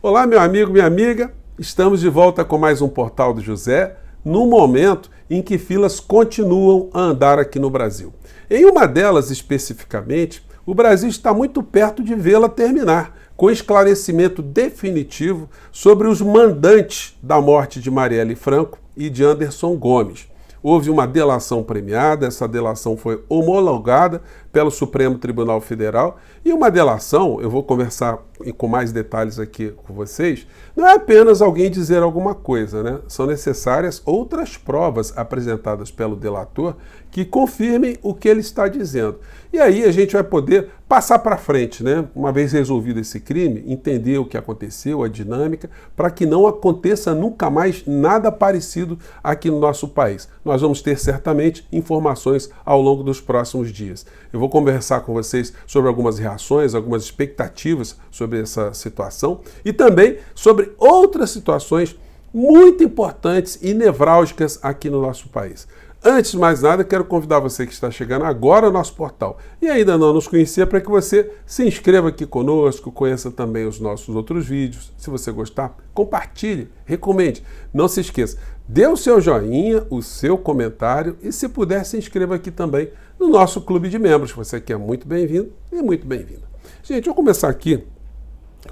Olá, meu amigo, minha amiga. Estamos de volta com mais um Portal do José, num momento em que filas continuam a andar aqui no Brasil. Em uma delas, especificamente, o Brasil está muito perto de vê-la terminar, com esclarecimento definitivo sobre os mandantes da morte de Marielle Franco e de Anderson Gomes. Houve uma delação premiada, essa delação foi homologada pelo Supremo Tribunal Federal, e uma delação, eu vou conversar com mais detalhes aqui com vocês, não é apenas alguém dizer alguma coisa, né? São necessárias outras provas apresentadas pelo delator que confirmem o que ele está dizendo. E aí a gente vai poder passar para frente, né? Uma vez resolvido esse crime, entender o que aconteceu, a dinâmica, para que não aconteça nunca mais nada parecido aqui no nosso país. Nós vamos ter certamente informações ao longo dos próximos dias. Eu vou conversar com vocês sobre algumas reações, algumas expectativas sobre essa situação e também sobre outras situações muito importantes e nevrálgicas aqui no nosso país. Antes de mais nada, quero convidar você que está chegando agora ao nosso portal e ainda não nos conhecia para que você se inscreva aqui conosco, conheça também os nossos outros vídeos. Se você gostar, compartilhe, recomende. Não se esqueça, dê o seu joinha, o seu comentário e, se puder, se inscreva aqui também no nosso clube de membros. Você aqui é muito bem-vindo e muito bem-vinda. Gente, eu vou começar aqui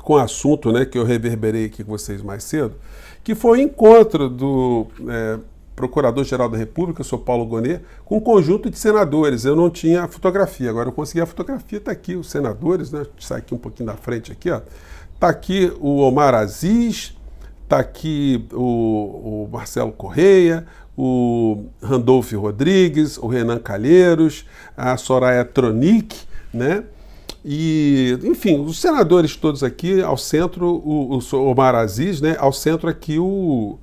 com o assunto, né, que eu reverberei aqui com vocês mais cedo, que foi o encontro do Procurador-Geral da República, eu sou Paulo Gonet, com um conjunto de senadores. Eu não tinha a fotografia, agora eu consegui a fotografia, está aqui os senadores, né? Sai aqui um pouquinho da frente aqui, ó. Está aqui o Omar Aziz, está aqui o Marcelo Correia, o Randolfo Rodrigues, o Renan Calheiros, a Soraya Tronic, né? E, enfim, os senadores todos aqui, ao centro, o Omar Aziz, né? Ao centro aqui o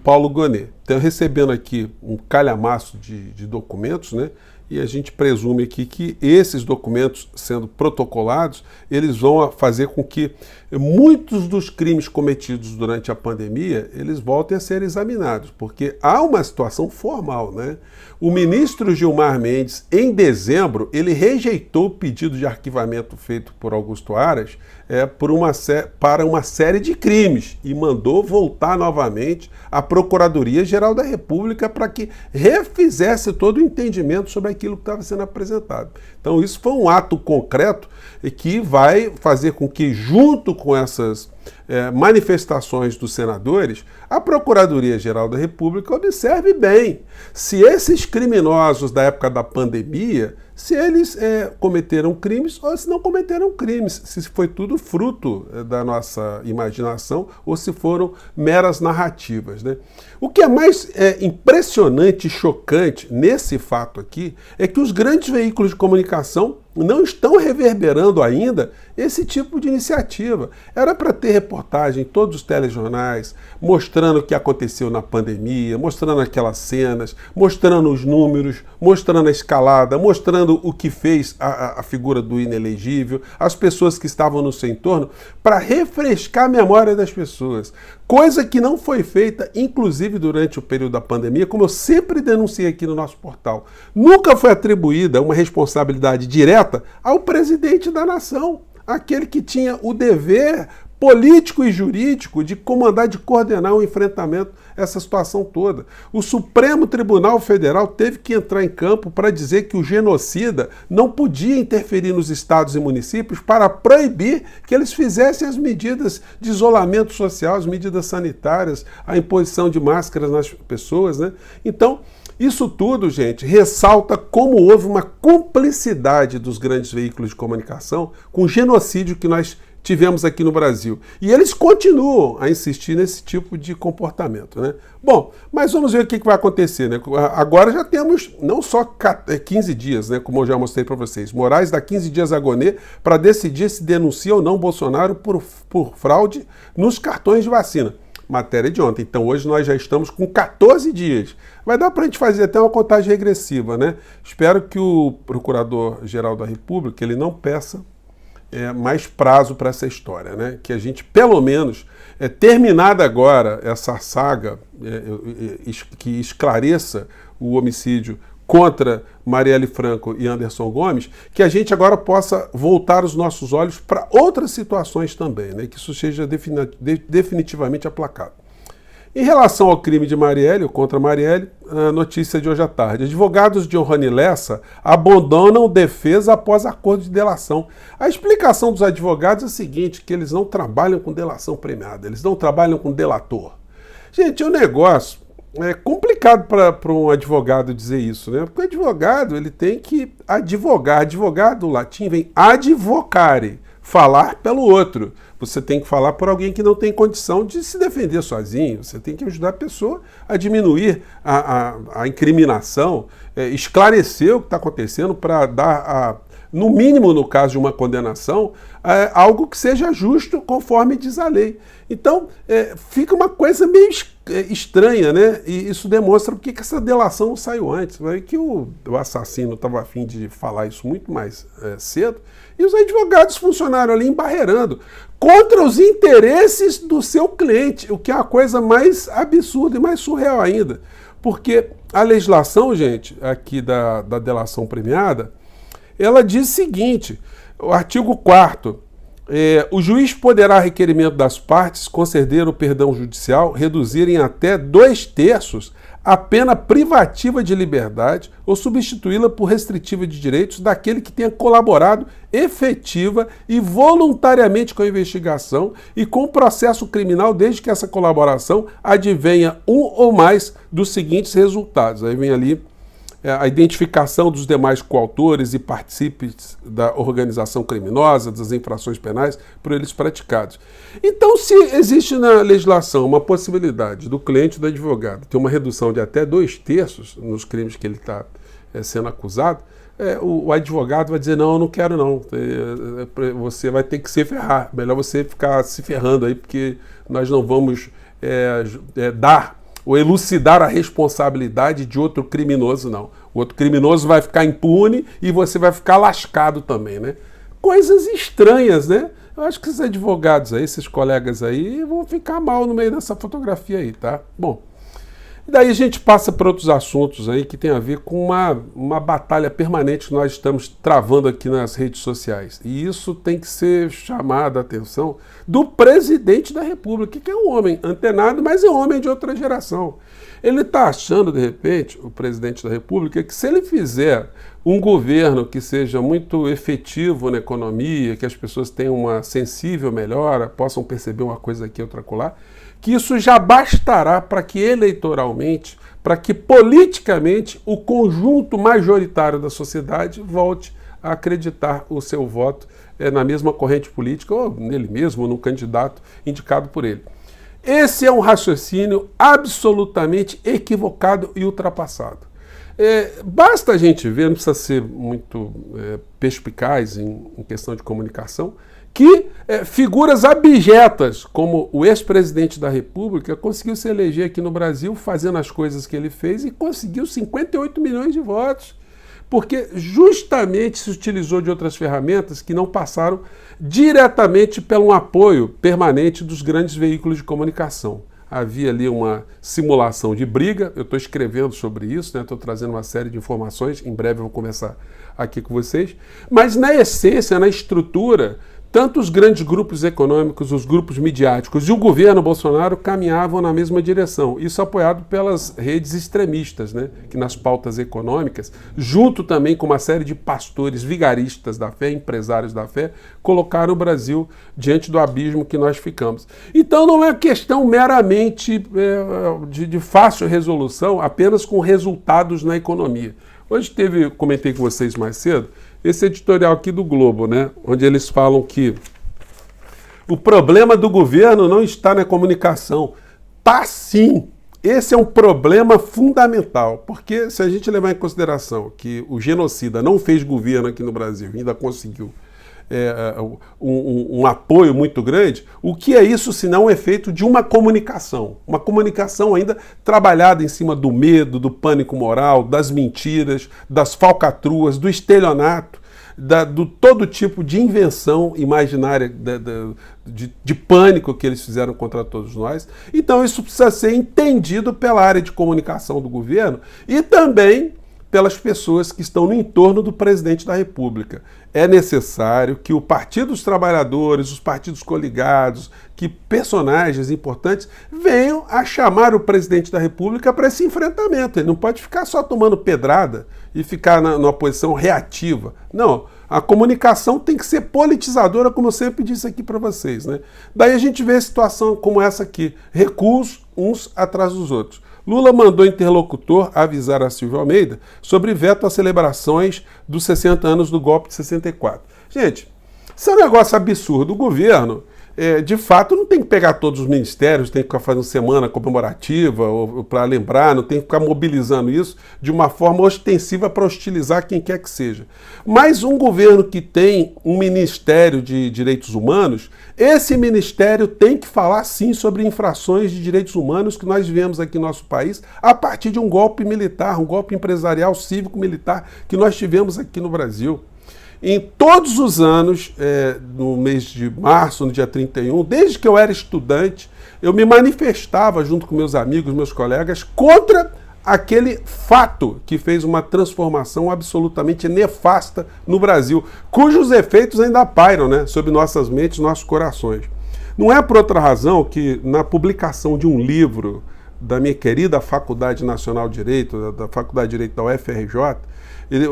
Paulo Gonet. Então, recebendo aqui um calhamaço de documentos, né? E a gente presume aqui que esses documentos, sendo protocolados, eles vão fazer com que muitos dos crimes cometidos durante a pandemia, eles voltem a ser examinados, porque há uma situação formal, né? O ministro Gilmar Mendes, em dezembro, ele rejeitou o pedido de arquivamento feito por Augusto Aras para uma série de crimes e mandou voltar novamente à Procuradoria-Geral da República para que refizesse todo o entendimento sobre aquilo que estava sendo apresentado. Então isso foi um ato concreto que vai fazer com que, junto com essas manifestações dos senadores, a Procuradoria-Geral da República observe bem se esses criminosos da época da pandemia, se eles cometeram crimes ou se não cometeram crimes, se foi tudo fruto da nossa imaginação ou se foram meras narrativas, né? O que é mais impressionante e chocante nesse fato aqui é que os grandes veículos de comunicação não estão reverberando ainda esse tipo de iniciativa. Era para ter reportagem em todos os telejornais, mostrando o que aconteceu na pandemia, mostrando aquelas cenas, mostrando os números, mostrando a escalada, mostrando o que fez a figura do inelegível, as pessoas que estavam no seu entorno, para refrescar a memória das pessoas. Coisa que não foi feita, inclusive durante o período da pandemia, como eu sempre denunciei aqui no nosso portal. Nunca foi atribuída uma responsabilidade direta ao presidente da nação, aquele que tinha o dever político e jurídico de comandar, de coordenar o enfrentamento a essa situação toda. O Supremo Tribunal Federal teve que entrar em campo para dizer que o genocida não podia interferir nos estados e municípios para proibir que eles fizessem as medidas de isolamento social, as medidas sanitárias, a imposição de máscaras nas pessoas, né? Então, isso tudo, gente, ressalta como houve uma cumplicidade dos grandes veículos de comunicação com o genocídio que nós tivemos aqui no Brasil. E eles continuam a insistir nesse tipo de comportamento, né? Bom, mas vamos ver o que vai acontecer, né? Agora já temos não só 15 dias, né, como eu já mostrei para vocês. Moraes dá 15 dias a Gonet para decidir se denuncia ou não Bolsonaro por fraude nos cartões de vacina. Matéria de ontem. Então hoje nós já estamos com 14 dias. Vai dar para a gente fazer até uma contagem regressiva, né? Espero que o Procurador-Geral da República ele não peça mais prazo para essa história, né? Que a gente, pelo menos, terminada agora essa saga que esclareça o homicídio contra Marielle Franco e Anderson Gomes, que a gente agora possa voltar os nossos olhos para outras situações também, né? Que isso seja definitivamente aplacado. Em relação ao crime de Marielle, ou contra Marielle, a notícia de hoje à tarde. Advogados de Rony Lessa abandonam defesa após acordo de delação. A explicação dos advogados é a seguinte, que eles não trabalham com delação premiada, eles não trabalham com delator. Gente, o negócio é complicado para um advogado dizer isso, né? Porque o advogado, ele tem que advogar. Advogado, do latim, vem advocare, falar pelo outro. Você tem que falar por alguém que não tem condição de se defender sozinho. Você tem que ajudar a pessoa a diminuir a incriminação, esclarecer o que está acontecendo para dar, no mínimo no caso de uma condenação, algo que seja justo conforme diz a lei. Então, fica uma coisa meio estranha, né? E isso demonstra porque que essa delação não saiu antes. Vai que o assassino estava a fim de falar isso muito mais cedo, e os advogados funcionaram ali embarreirando contra os interesses do seu cliente, o que é a coisa mais absurda e mais surreal ainda. Porque a legislação, gente, aqui da delação premiada, ela diz o seguinte, o artigo 4º, o juiz poderá, a requerimento das partes, conceder o perdão judicial, reduzir em até 2/3 a pena privativa de liberdade ou substituí-la por restritiva de direitos daquele que tenha colaborado efetiva e voluntariamente com a investigação e com o processo criminal, desde que essa colaboração advenha um ou mais dos seguintes resultados. Aí vem ali a identificação dos demais coautores e partícipes da organização criminosa, das infrações penais por eles praticados. Então, se existe na legislação uma possibilidade do cliente do advogado ter uma redução de até 2/3 nos crimes que ele está sendo acusado, o advogado vai dizer, não, eu não quero não, você vai ter que se ferrar, melhor você ficar se ferrando aí, porque nós não vamos dar ou elucidar a responsabilidade de outro criminoso, não. O outro criminoso vai ficar impune e você vai ficar lascado também, né? Coisas estranhas, né? Eu acho que esses advogados aí, esses colegas aí, vão ficar mal no meio dessa fotografia aí, tá? Bom, e daí a gente passa para outros assuntos aí que tem a ver com uma batalha permanente que nós estamos travando aqui nas redes sociais. E isso tem que ser chamado a atenção do presidente da República, que é um homem antenado, mas é um homem de outra geração. Ele está achando, de repente, o presidente da República, que se ele fizer um governo que seja muito efetivo na economia, que as pessoas tenham uma sensível melhora, possam perceber uma coisa aqui, outra acolá, que isso já bastará para que eleitoralmente, para que politicamente o conjunto majoritário da sociedade volte a acreditar o seu voto na mesma corrente política ou nele mesmo, ou no candidato indicado por ele. Esse é um raciocínio absolutamente equivocado e ultrapassado. Basta a gente ver, não precisa ser muito perspicaz em questão de comunicação, que figuras abjetas, como o ex-presidente da República, conseguiu se eleger aqui no Brasil fazendo as coisas que ele fez e conseguiu 58 milhões de votos. Porque justamente se utilizou de outras ferramentas que não passaram diretamente pelo apoio permanente dos grandes veículos de comunicação. Havia ali uma simulação de briga, eu estou escrevendo sobre isso, estou trazendo uma série de informações, em breve eu vou começar aqui com vocês, mas na essência, na estrutura, tanto os grandes grupos econômicos, os grupos midiáticos e o governo Bolsonaro caminhavam na mesma direção. Isso apoiado pelas redes extremistas, que nas pautas econômicas, junto também com uma série de pastores vigaristas da fé, empresários da fé, colocaram o Brasil diante do abismo que nós ficamos. Então não é questão meramente de fácil resolução, apenas com resultados na economia. Hoje comentei com vocês mais cedo, esse editorial aqui do Globo, onde eles falam que o problema do governo não está na comunicação. Tá sim! Esse é um problema fundamental, porque se a gente levar em consideração que o genocida não fez governo aqui no Brasil, ainda conseguiu um apoio muito grande, o que é isso senão um efeito de uma comunicação ainda trabalhada em cima do medo, do pânico moral, das mentiras, das falcatruas, do estelionato, do todo tipo de invenção imaginária de pânico que eles fizeram contra todos nós. Então isso precisa ser entendido pela área de comunicação do governo e também pelas pessoas que estão no entorno do presidente da República. É necessário que o Partido dos Trabalhadores, os partidos coligados, que personagens importantes venham a chamar o presidente da República para esse enfrentamento. Ele não pode ficar só tomando pedrada e ficar numa posição reativa. Não, a comunicação tem que ser politizadora, como eu sempre disse aqui para vocês, né? Daí a gente vê situação como essa aqui, recuos uns atrás dos outros. Lula mandou interlocutor avisar a Silvio Almeida sobre veto às celebrações dos 60 anos do golpe de 64. Gente, isso é um negócio absurdo. O governo, de fato, não tem que pegar todos os ministérios, tem que ficar fazendo semana comemorativa para lembrar, não tem que ficar mobilizando isso de uma forma ostensiva para hostilizar quem quer que seja. Mas um governo que tem um Ministério de Direitos Humanos, esse ministério tem que falar sim sobre infrações de direitos humanos que nós vivemos aqui no nosso país a partir de um golpe militar, um golpe empresarial, cívico-militar que nós tivemos aqui no Brasil. Em todos os anos, no mês de março, no dia 31, desde que eu era estudante, eu me manifestava junto com meus amigos, meus colegas, contra aquele fato que fez uma transformação absolutamente nefasta no Brasil, cujos efeitos ainda pairam, né, sobre nossas mentes, nossos corações. Não é por outra razão que na publicação de um livro da minha querida Faculdade Nacional de Direito, da Faculdade de Direito da UFRJ,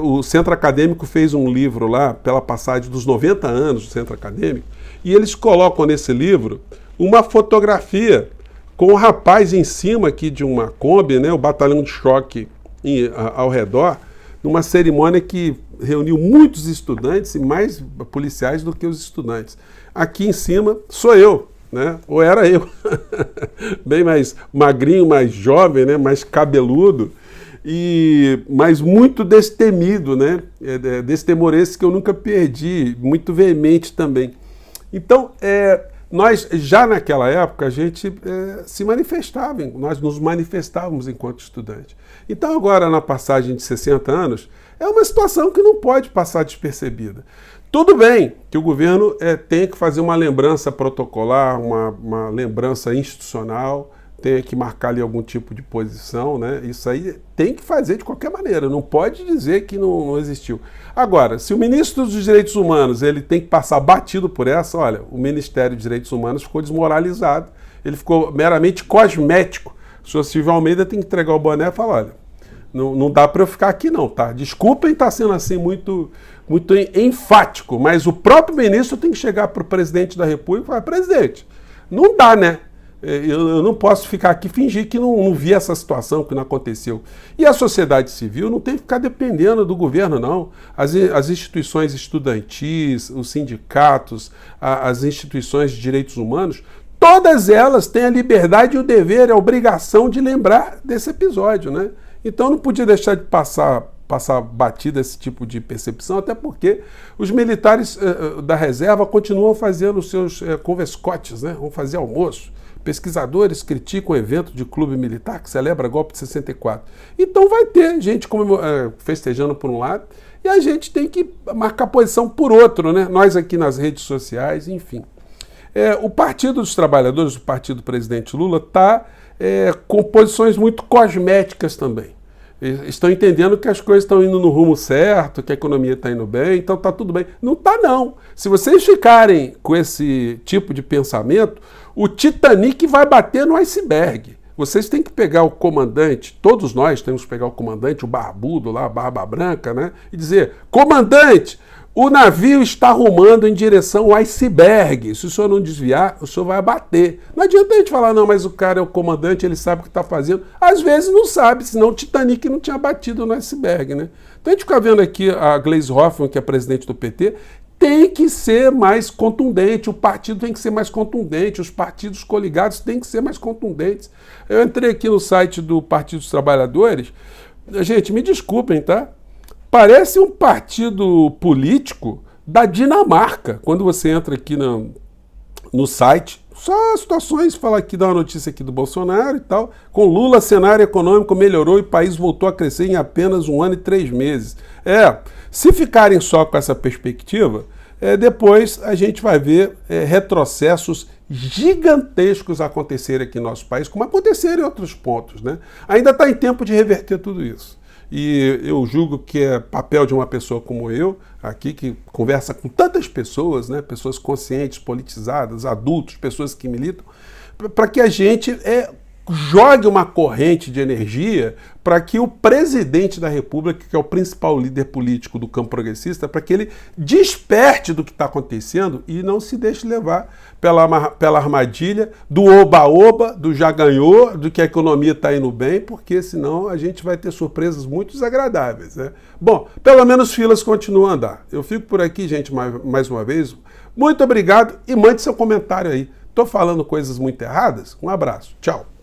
o Centro Acadêmico fez um livro lá, pela passagem dos 90 anos do Centro Acadêmico, e eles colocam nesse livro uma fotografia com o rapaz em cima aqui de uma Kombi, né, o batalhão de choque ao redor, numa cerimônia que reuniu muitos estudantes e mais policiais do que os estudantes. Aqui em cima sou eu, né? Ou era eu, bem mais magrinho, mais jovem, né, mais cabeludo, mas muito destemido, né? Destemor esse que eu nunca perdi, muito veemente também. Então, nós já naquela época a gente se manifestava, nós nos manifestávamos enquanto estudante. Então agora na passagem de 60 anos é uma situação que não pode passar despercebida. Tudo bem que o governo tem que fazer uma lembrança protocolar, uma lembrança institucional, tem que marcar ali algum tipo de posição, né? Isso aí tem que fazer de qualquer maneira, não pode dizer que não existiu. Agora, se o ministro dos Direitos Humanos ele tem que passar batido por essa, olha, o Ministério dos Direitos Humanos ficou desmoralizado, ele ficou meramente cosmético. O senhor Silvio Almeida tem que entregar o boné e falar, olha, não dá para eu ficar aqui não, tá? Desculpem estar sendo assim muito enfático, mas o próprio ministro tem que chegar para o presidente da República e falar, presidente, não dá, né? Eu não posso ficar aqui e fingir que não vi essa situação, que não aconteceu. E a sociedade civil não tem que ficar dependendo do governo, não. As instituições estudantis, os sindicatos, as instituições de direitos humanos, todas elas têm a liberdade e o dever, a obrigação de lembrar desse episódio, né? Então não podia deixar de passar batida esse tipo de percepção, até porque os militares da reserva continuam fazendo os seus convescotes, né? Vão fazer almoço. Pesquisadores criticam o evento de clube militar que celebra golpe de 64. Então vai ter gente festejando por um lado e a gente tem que marcar posição por outro, né? Nós aqui nas redes sociais, enfim. O Partido dos Trabalhadores, o partido do presidente Lula, está com posições muito cosméticas também. Estão entendendo que as coisas estão indo no rumo certo, que a economia está indo bem, então está tudo bem. Não está, não. Se vocês ficarem com esse tipo de pensamento, o Titanic vai bater no iceberg. Vocês têm que pegar o comandante, todos nós temos que pegar o comandante, o barbudo lá, a barba branca, né? E dizer, comandante, o navio está rumando em direção ao iceberg. Se o senhor não desviar, o senhor vai abater. Não adianta a gente falar, não, mas o cara é o comandante, ele sabe o que está fazendo. Às vezes não sabe, senão o Titanic não tinha batido no iceberg, né? Então a gente fica vendo aqui a Gleisi Hoffmann, que é presidente do PT, tem que ser mais contundente, o partido tem que ser mais contundente, os partidos coligados têm que ser mais contundentes. Eu entrei aqui no site do Partido dos Trabalhadores, gente, me desculpem, tá? Parece um partido político da Dinamarca. Quando você entra aqui no site, só situações, fala aqui, dá uma notícia aqui do Bolsonaro e tal. Com Lula, cenário econômico melhorou e o país voltou a crescer em apenas 1 ano e 3 meses. Se ficarem só com essa perspectiva, depois a gente vai ver retrocessos gigantescos acontecerem aqui no nosso país, como aconteceram em outros pontos, né? Ainda está em tempo de reverter tudo isso. e eu julgo que é papel de uma pessoa como eu, aqui, que conversa com tantas pessoas, né, pessoas conscientes, politizadas, adultos, pessoas que militam, para que a gente jogue uma corrente de energia para que o presidente da República, que é o principal líder político do campo progressista, para que ele desperte do que está acontecendo e não se deixe levar pela armadilha do oba-oba, do já ganhou, do que a economia está indo bem, porque senão a gente vai ter surpresas muito desagradáveis, né? Bom, pelo menos filas continuam a andar. Eu fico por aqui, gente, mais uma vez. Muito obrigado e mande seu comentário aí. Estou falando coisas muito erradas? Um abraço. Tchau.